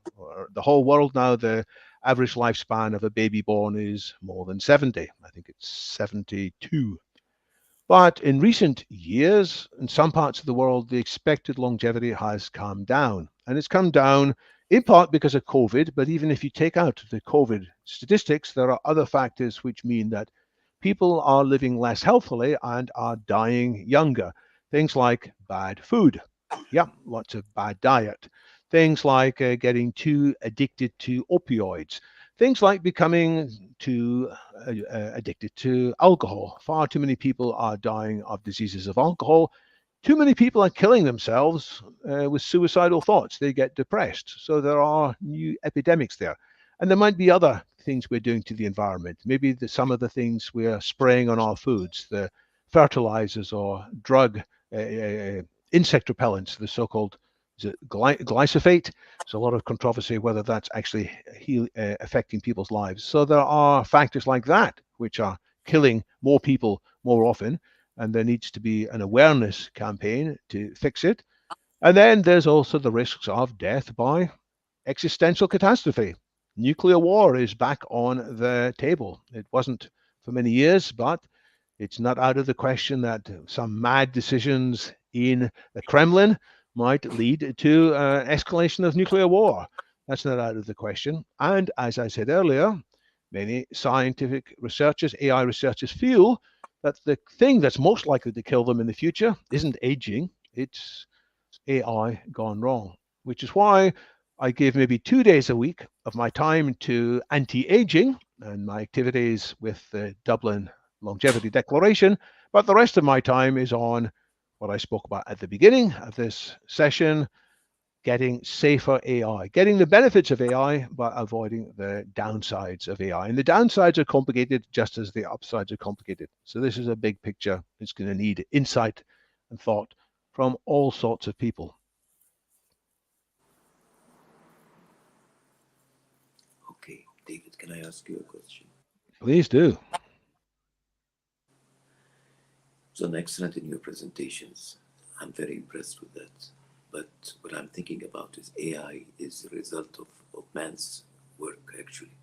the whole world now. The average lifespan of a baby born is more than 70. I think it's 72. But in recent years, in some parts of the world, the expected longevity has come down. And it's come down in part because of COVID. But even if you take out the COVID statistics, there are other factors which mean that people are living less healthily and are dying younger. Things like bad food. Yeah, lots of bad diet. Things like getting too addicted to opioids. Things like becoming too addicted to alcohol. Far too many people are dying of diseases of alcohol too many people are killing themselves with suicidal thoughts. They get depressed. So there are new epidemics there. And there might be other things we're doing to the environment. Maybe some of the things we're spraying on our foods, the fertilizers or drug insect repellents, the so-called glyphosate. There's a lot of controversy whether that's actually affecting people's lives. So there are factors like that which are killing more people more often, and there needs to be an awareness campaign to fix it. And then there's also the risks of death by existential catastrophe. Nuclear war is back on the table. It wasn't for many years, but it's not out of the question that some mad decisions in the Kremlin might lead to escalation of nuclear war. That's not out of the question. And as I said earlier, many scientific researchers, AI researchers, feel that the thing that's most likely to kill them in the future isn't aging, it's AI gone wrong, which is why I give maybe 2 days a week of my time to anti-aging and my activities with the Dublin Longevity Declaration, but the rest of my time is on what I spoke about at the beginning of this session, getting safer AI, getting the benefits of AI, but avoiding the downsides of AI. And the downsides are complicated just as the upsides are complicated. So this is a big picture. It's going to need insight and thought from all sorts of people. Okay, David, can I ask you a question? Please do. So excellent in your presentations. I'm very impressed with that. But what I'm thinking about is AI is a result of man's work, actually.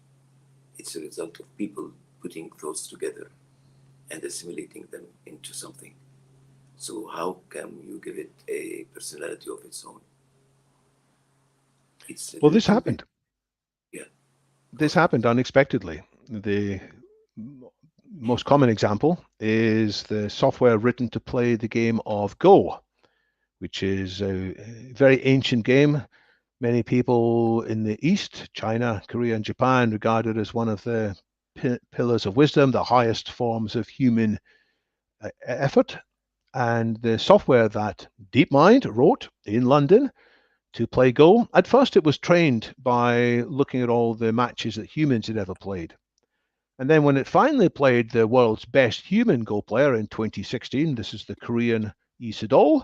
It's a result of people putting thoughts together and assimilating them into something. So how can you give it a personality of its own? Well, this happened. Yeah. This happened unexpectedly. The most common example is the software written to play the game of Go, which is a very ancient game. Many people in the East, China, Korea, and Japan, regard it as one of the pillars of wisdom, the highest forms of human effort. And the software that DeepMind wrote in London to play Go, at first it was trained by looking at all the matches that humans had ever played. And then when it finally played the world's best human Go player in 2016, this is the Korean Lee Sedol,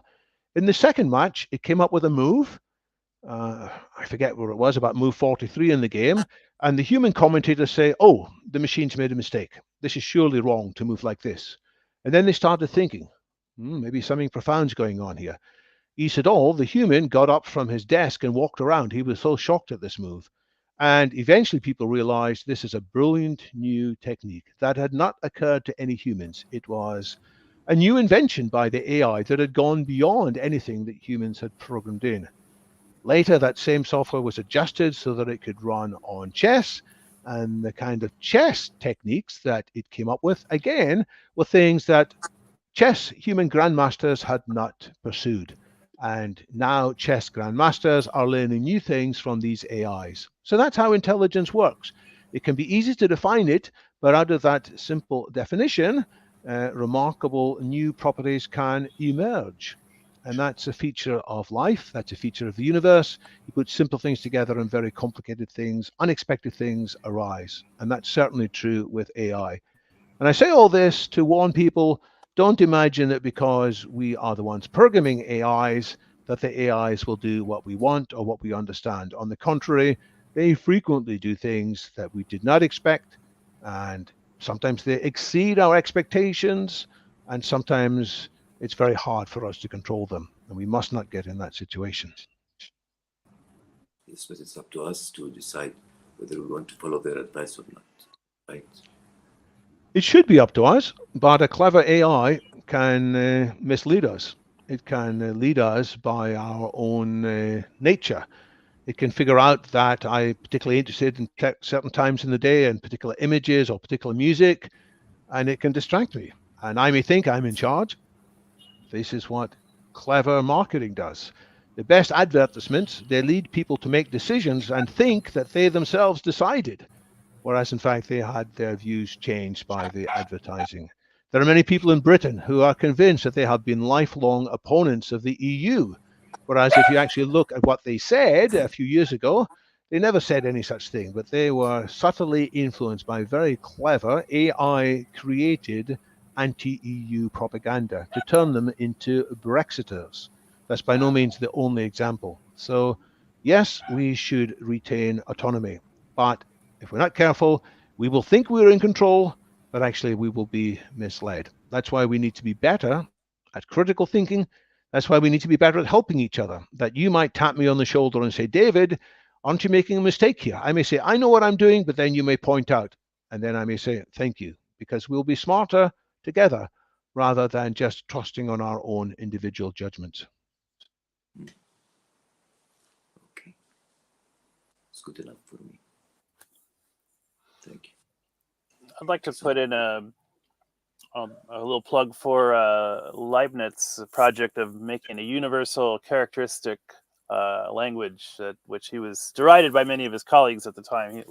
in the second match, it came up with a move. I forget where it was, about move 43 in the game. And the human commentators say, oh, the machine's made a mistake. This is surely wrong to move like this. And then they started thinking, maybe something profound's going on here. Lee Sedol, the human, got up from his desk and walked around. He was so shocked at this move. And eventually people realized this is a brilliant new technique that had not occurred to any humans. It was a new invention by the AI that had gone beyond anything that humans had programmed in. Later, that same software was adjusted so that it could run on chess, and the kind of chess techniques that it came up with, again, were things that chess human grandmasters had not pursued. And now chess grandmasters are learning new things from these AIs. So that's how intelligence works. It can be easy to define it, but out of that simple definition, remarkable new properties can emerge. And that's a feature of life. That's a feature of the universe. You put simple things together and very complicated things, unexpected things arise. And that's certainly true with AI. And I say all this to warn people, don't imagine that because we are the ones programming AIs, that the AIs will do what we want or what we understand. On the contrary, they frequently do things that we did not expect, and sometimes they exceed our expectations, and sometimes it's very hard for us to control them, and we must not get in that situation. Yes, but it's up to us to decide whether we want to follow their advice or not, right? It should be up to us, but a clever AI can mislead us. It can lead us by our own nature. It can figure out that I'm particularly interested in certain times in the day and particular images or particular music, and it can distract me. And I may think I'm in charge. This is what clever marketing does. The best advertisements, they lead people to make decisions and think that they themselves decided, whereas in fact they had their views changed by the advertising. There are many people in Britain who are convinced that they have been lifelong opponents of the EU, whereas if you actually look at what they said a few years ago, they never said any such thing, but they were subtly influenced by very clever AI-created anti-EU propaganda to turn them into Brexiters. That's by no means the only example. So, yes, we should retain autonomy, but if we're not careful, we will think we're in control, but actually we will be misled. That's why we need to be better at critical thinking. That's why we need to be better at helping each other. That you might tap me on the shoulder and say, David, aren't you making a mistake here? I may say, I know what I'm doing, but then you may point out, and then I may say, thank you, because we'll be smarter together rather than just trusting on our own individual judgments. Okay. It's good enough for me. Thank you. I'd like to put in a little plug for Leibniz' project of making a universal characteristic language, which he was derided by many of his colleagues at the time.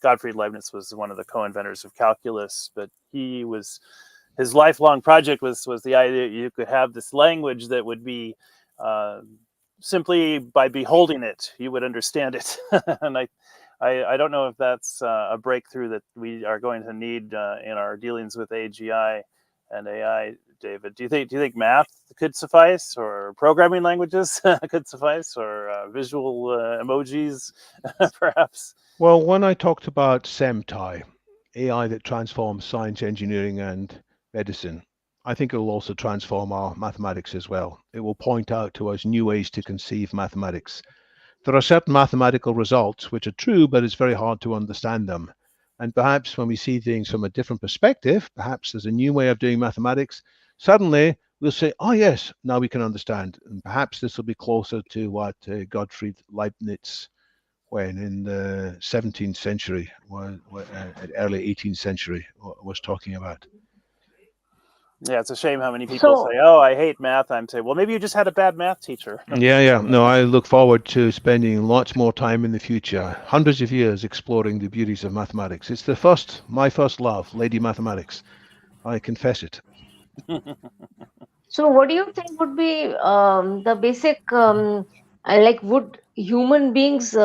Gottfried Leibniz was one of the co-inventors of calculus, but his lifelong project was the idea that you could have this language that would be simply by beholding it, you would understand it. And I don't know if that's a breakthrough that we are going to need in our dealings with AGI and AI, David. Do you think math could suffice, or programming languages could suffice, or visual emojis, perhaps? Well, when I talked about SEMTI, AI that transforms science, engineering, and medicine, I think it will also transform our mathematics as well. It will point out to us new ways to conceive mathematics. There are certain mathematical results which are true, but it's very hard to understand them. And perhaps when we see things from a different perspective, perhaps there's a new way of doing mathematics, suddenly we'll say, oh yes, now we can understand. And perhaps this will be closer to what Gottfried Leibniz, when in the 17th century, early 18th century, was talking about. Yeah, it's a shame how many people say, oh, I hate math. I'm saying, well, maybe you just had a bad math teacher. Yeah. No, I look forward to spending lots more time in the future, hundreds of years exploring the beauties of mathematics. It's my first love, Lady Mathematics. I confess it. So what do you think would be the basic, would human beings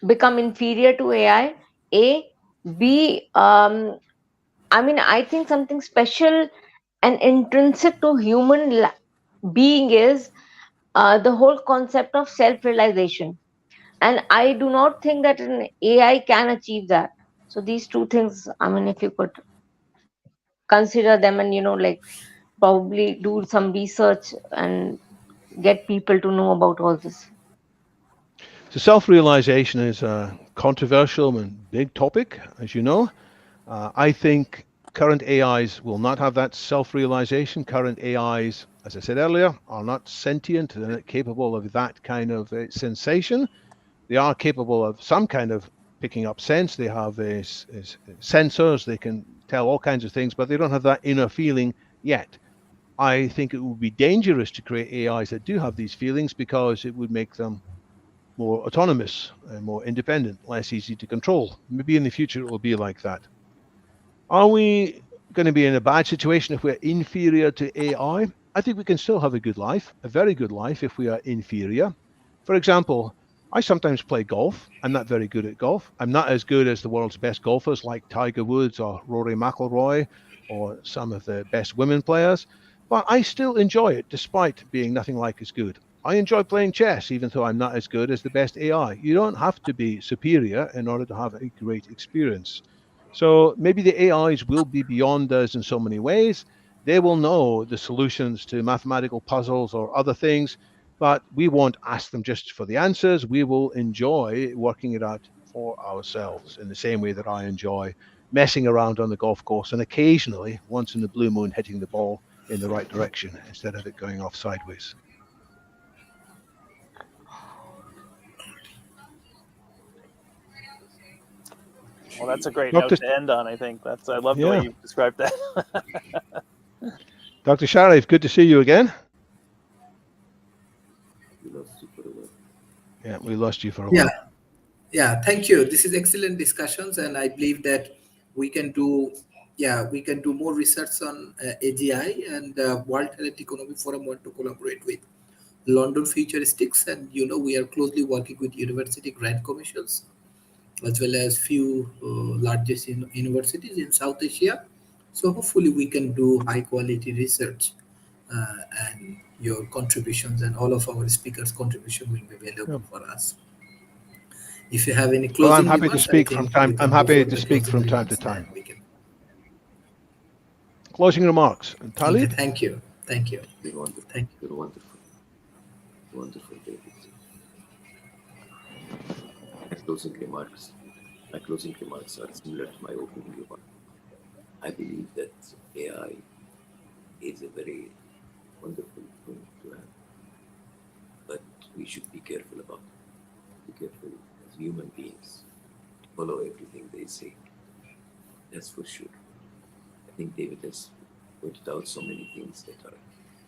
become inferior to AI? A. B. I think something special and intrinsic to human being is the whole concept of self-realization. And I do not think that an AI can achieve that. So these two things, if you could consider them and, probably do some research and get people to know about all this. So self-realization is a controversial and big topic, as you know. I think current AIs will not have that self-realization. Current AIs, as I said earlier, are not sentient. They're not capable of that kind of sensation. They are capable of some kind of picking up sense. They have sensors. They can tell all kinds of things, but they don't have that inner feeling yet. I think it would be dangerous to create AIs that do have these feelings, because it would make them more autonomous and more independent, less easy to control. Maybe in the future it will be like that. Are we going to be in a bad situation if we're inferior to AI? I think we can still have a good life, a very good life, if we are inferior. For example, I sometimes play golf. I'm not very good at golf. I'm not as good as the world's best golfers like Tiger Woods or Rory McIlroy or some of the best women players, but I still enjoy it despite being nothing like as good. I enjoy playing chess, even though I'm not as good as the best AI. You don't have to be superior in order to have a great experience. So maybe the AIs will be beyond us in so many ways. They will know the solutions to mathematical puzzles or other things, but we won't ask them just for the answers. We will enjoy working it out for ourselves in the same way that I enjoy messing around on the golf course and occasionally, once in the blue moon, hitting the ball in the right direction instead of it going off sideways. Well, that's a great note to end on, I think. I love the way you described that. Dr. Sharif, good to see you again. We lost you for a while. Yeah, we lost you for a while. Yeah, thank you. This is excellent discussions, and I believe that we can do we can do more research on AGI, and World Health Economic Forum want to collaborate with London Futuristics, and we are closely working with university grant commissions as well as few largest universities in South Asia. So hopefully we can do high quality research, and your contributions and all of our speakers' contribution will be valuable for us. If you have any closing Well, I'm happy remarks, to speak I from think time. you I'm can go happy for to the speak closing from time to remarks, then time. we can. Closing remarks, Okay, Talib. thank you. You're wonderful. Thank You're wonderful. Wonderful, David. My closing remarks. My closing remarks are similar to my opening remarks. I believe that AI is a very wonderful thing to have, but we should be careful about it. Be careful as human beings. Follow everything they say. That's for sure. I think David has pointed out so many things that are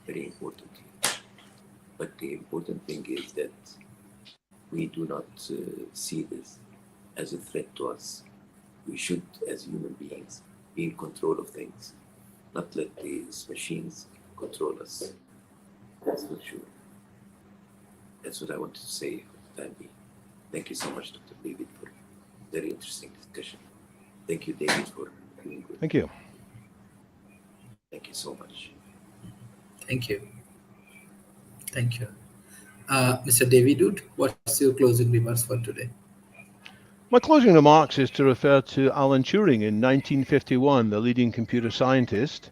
very important. But the important thing is that we do not see this as a threat to us. We should, as human beings, be in control of things, not let these machines control us. That's for sure. That's what I wanted to say for the time being. Thank you so much, Dr. David, for a very interesting discussion. Thank you, David, for doing good. Thank you. Thank you so much. Thank you. Thank you. Mr. David Wood, what's your closing remarks for today? My closing remarks is to refer to Alan Turing in 1951, the leading computer scientist,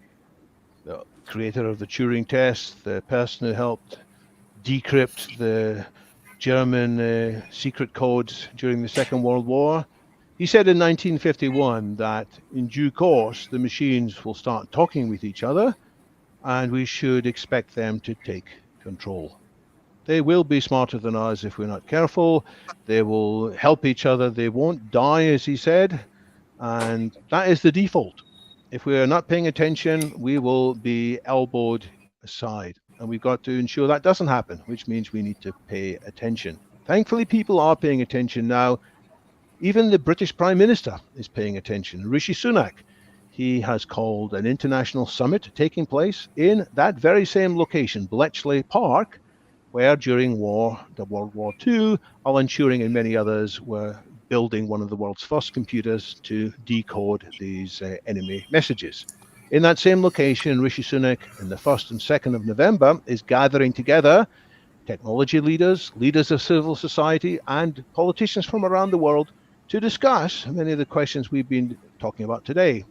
the creator of the Turing test, the person who helped decrypt the German secret codes during the Second World War. He said in 1951 that in due course, the machines will start talking with each other, and we should expect them to take control. They will be smarter than us if we're not careful. They will help each other. They won't die, as he said. And that is the default. If we are not paying attention, we will be elbowed aside. And we've got to ensure that doesn't happen, which means we need to pay attention. Thankfully, people are paying attention now. Even the British Prime Minister is paying attention. Rishi Sunak, he has called an international summit taking place in that very same location, Bletchley Park, where during the World War II, Alan Turing and many others were building one of the world's first computers to decode these enemy messages. In that same location, Rishi Sunak, in the 1st and 2nd of November, is gathering together technology leaders, leaders of civil society, and politicians from around the world to discuss many of the questions we've been talking about today.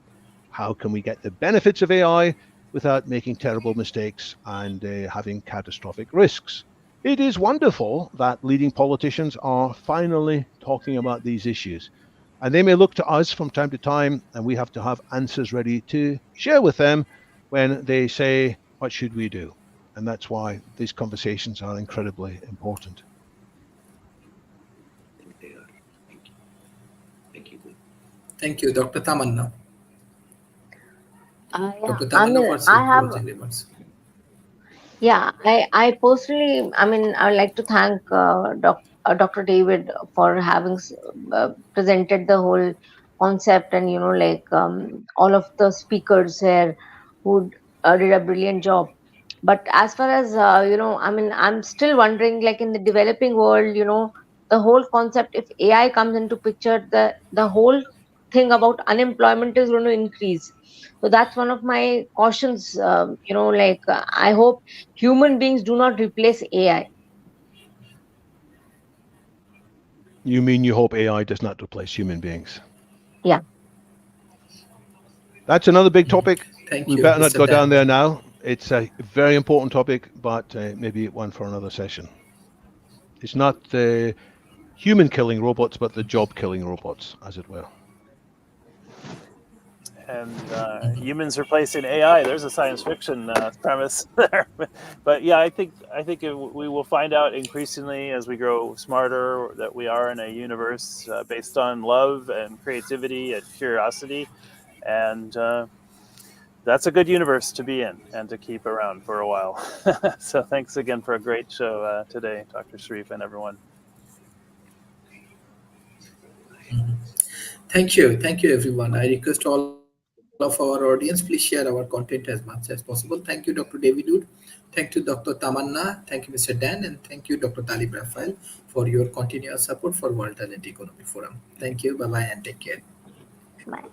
How can we get the benefits of AI without making terrible mistakes and having catastrophic risks? It is wonderful that leading politicians are finally talking about these issues. And they may look to us from time to time, and we have to have answers ready to share with them when they say, what should we do? And that's why these conversations are incredibly important. I think they are. Thank you. Thank you. Thank you, Dr. Tamanna. Yeah, Dr. I Tamanna, mean, what's I your have, closing remarks? yeah, I personally, I mean, I would like to thank Dr. David for having presented the whole concept, and, all of the speakers here who did a brilliant job. But as far as, I mean, I'm still wondering, like in the developing world, the whole concept, if AI comes into picture, the whole thing about unemployment is going to increase. So that's one of my cautions. I hope human beings do not replace AI. You mean you hope AI does not replace human beings? Yeah. That's another big topic. Thank We you, better not Mr. go Dan. down there now. It's a very important topic, but maybe one for another session. It's not the human killing robots, but the job killing robots, as it were. And humans replacing AI. There's a science fiction premise there, but yeah, I think we will find out increasingly as we grow smarter that we are in a universe based on love and creativity and curiosity, and that's a good universe to be in and to keep around for a while. So thanks again for a great show today, Dr. Sharif and everyone. Thank you, everyone. I request all of our audience, please share our content as much as possible. Thank you, Dr. David Wood. Thank you, Dr. Tamanna. Thank you, Mr. Dan. And thank you, Dr. Talib Rafael, for your continuous support for World Talent Economy Forum. Thank you. Bye-bye and take care. Bye.